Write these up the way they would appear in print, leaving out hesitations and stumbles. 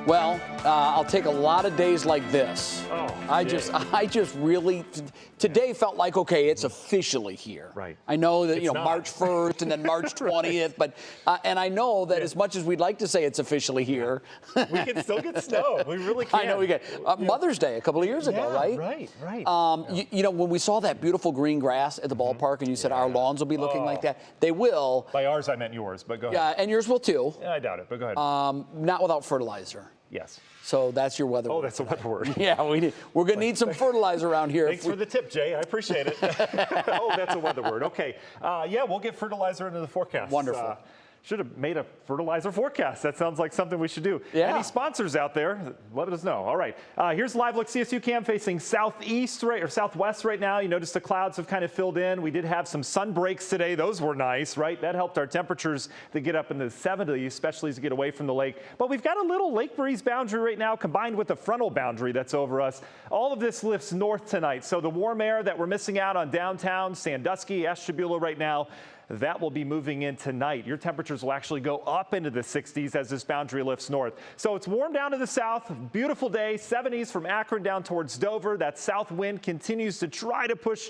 Well, I'll take a lot of days like this. Oh, I just really, today felt like, okay, it's officially here. Right. I know that, It's you know, not. March 1st and then March 20th, but, and I know that as much as we'd like to say it's officially here. We can still get snow. We really can. I know we get. Mother's Day a couple of years ago, right? Right. You know, when we saw that beautiful green grass at the ballpark and you said our lawns will be looking like that, they will. By ours, I meant yours, but go ahead. Yeah, and yours will too. Yeah, I doubt it, but go ahead. Not without fertilizer. Yes. So that's your weather. Oh, that's a weather word. Yeah, we're going to need some fertilizer around here. Thanks for the tip, Jay. I appreciate it. Oh, that's a weather word. Okay. Yeah, we'll get fertilizer into the forecast. Wonderful. Should have made a fertilizer forecast. That sounds like something we should do. Yeah. Any sponsors out there, let us know. All right. Here's live look CSU cam facing southwest right now. You notice the clouds have kind of filled in. We did have some sun breaks today. Those were nice, right? That helped our temperatures to get up in the 70s, especially as you get away from the lake. But we've got a little lake breeze boundary right now combined with the frontal boundary that's over us. All of this lifts north tonight. So the warm air that we're missing out on downtown, Sandusky, Ashtabula right now, that will be moving in tonight. Your temperatures will actually go up into the 60s as this boundary lifts north. So it's warm down to the south. Beautiful day, 70s from Akron down towards Dover. That south wind continues to try to push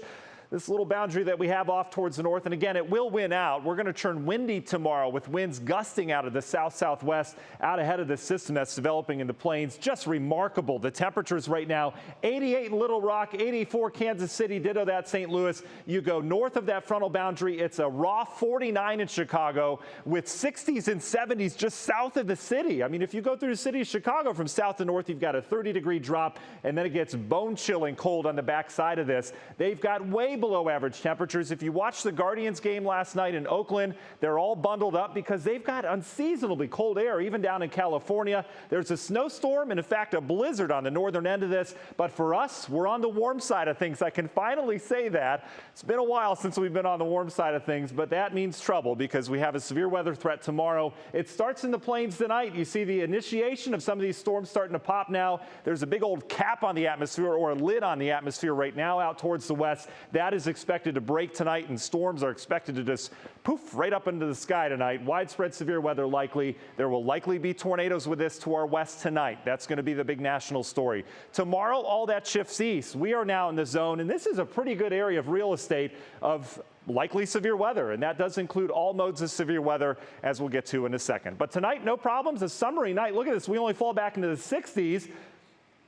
this little boundary that we have off towards the north. And again, it will win out. We're going to turn windy tomorrow with winds gusting out of the south-southwest out ahead of the system that's developing in the plains. Just remarkable. The temperatures right now, 88 in Little Rock, 84 Kansas City, ditto that St. Louis. You go north of that frontal boundary, it's a raw 49 in Chicago with 60s and 70s just south of the city. I mean, if you go through the city of Chicago from south to north, you've got a 30-degree drop, and then it gets bone-chilling cold on the backside of this. They've got way below average temperatures. If you watched the Guardians game last night in Oakland, they're all bundled up because they've got unseasonably cold air, even down in California. There's a snowstorm and, in fact, a blizzard on the northern end of this. But for us, we're on the warm side of things. I can finally say that. It's been a while since we've been on the warm side of things, but that means trouble because we have a severe weather threat tomorrow. It starts in the plains tonight. You see the initiation of some of these storms starting to pop now. There's a big old cap on the atmosphere, or a lid on the atmosphere right now out towards the west. That is expected to break tonight, and storms are expected to just poof right up into the sky tonight. Widespread severe weather likely. There will likely be tornadoes with this to our west tonight. That's going to be the big national story. Tomorrow, all that shifts east. We are now in the zone, and this is a pretty good area of real estate of likely severe weather, and that does include all modes of severe weather, as we'll get to in a second. But tonight, no problems. A summery night. Look at this. We only fall back into the 60s.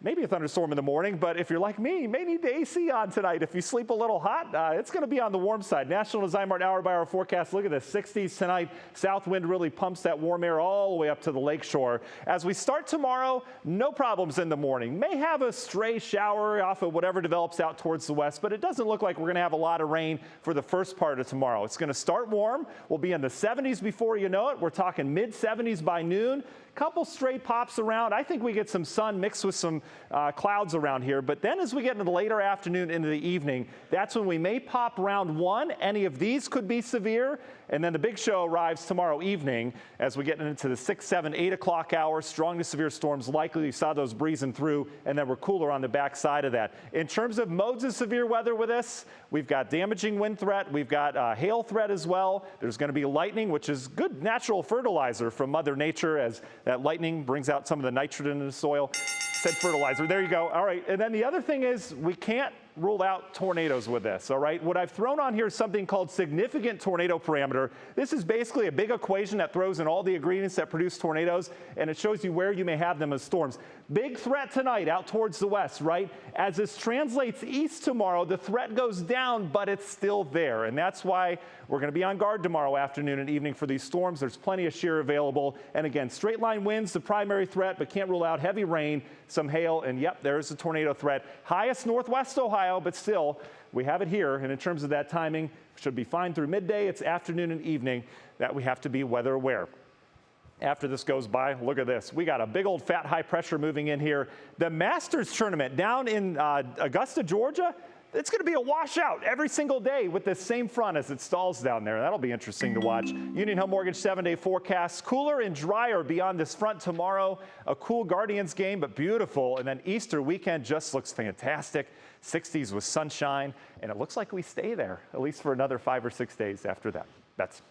Maybe a thunderstorm in the morning, but if you're like me, you may need the AC on tonight. If you sleep a little hot, it's going to be on the warm side. National Design Mart hour-by-hour forecast. Look at this, 60s tonight. South wind really pumps that warm air all the way up to the lakeshore. As we start tomorrow, no problems in the morning. May have a stray shower off of whatever develops out towards the west, but it doesn't look like we're going to have a lot of rain for the first part of tomorrow. It's going to start warm. We'll be in the 70s before you know it. We're talking mid-70s by noon. Couple stray pops around. I think we get some sun mixed with some clouds around here. But then as we get into the later afternoon into the evening, that's when we may pop round one. Any of these could be severe. And then the big show arrives tomorrow evening as we get into the 6, 7, 8 o'clock hour. Strong to severe storms likely. You saw those breezing through, and then we're cooler on the backside of that. In terms of modes of severe weather with us, we've got damaging wind threat. We've got hail threat as well. There's going to be lightning, which is good natural fertilizer from Mother Nature, as that lightning brings out some of the nitrogen in the soil. Said fertilizer. There you go. All right. And then the other thing is we can't rule out tornadoes with this, all right? What I've thrown on here is something called significant tornado parameter. This is basically a big equation that throws in all the ingredients that produce tornadoes, and it shows you where you may have them as storms. Big threat tonight out towards the west, right? As this translates east tomorrow, the threat goes down, but it's still there, and that's why we're going to be on guard tomorrow afternoon and evening for these storms. There's plenty of shear available, and again, straight line winds, the primary threat, but can't rule out heavy rain, some hail, and yep, there's a tornado threat. Highest northwest Ohio, but still, we have it here, and in terms of that timing, should be fine through midday. It's afternoon and evening that we have to be weather aware. After this goes by, look at this. We got a big old fat high pressure moving in here. The Masters tournament down in Augusta, Georgia, it's going to be a washout every single day with the same front as it stalls down there. That'll be interesting to watch. Union Home Mortgage 7-day forecast. Cooler and drier beyond this front tomorrow. A cool Guardians game, but beautiful. And then Easter weekend just looks fantastic. 60s with sunshine. And it looks like we stay there, at least for another 5 or 6 days after that. That's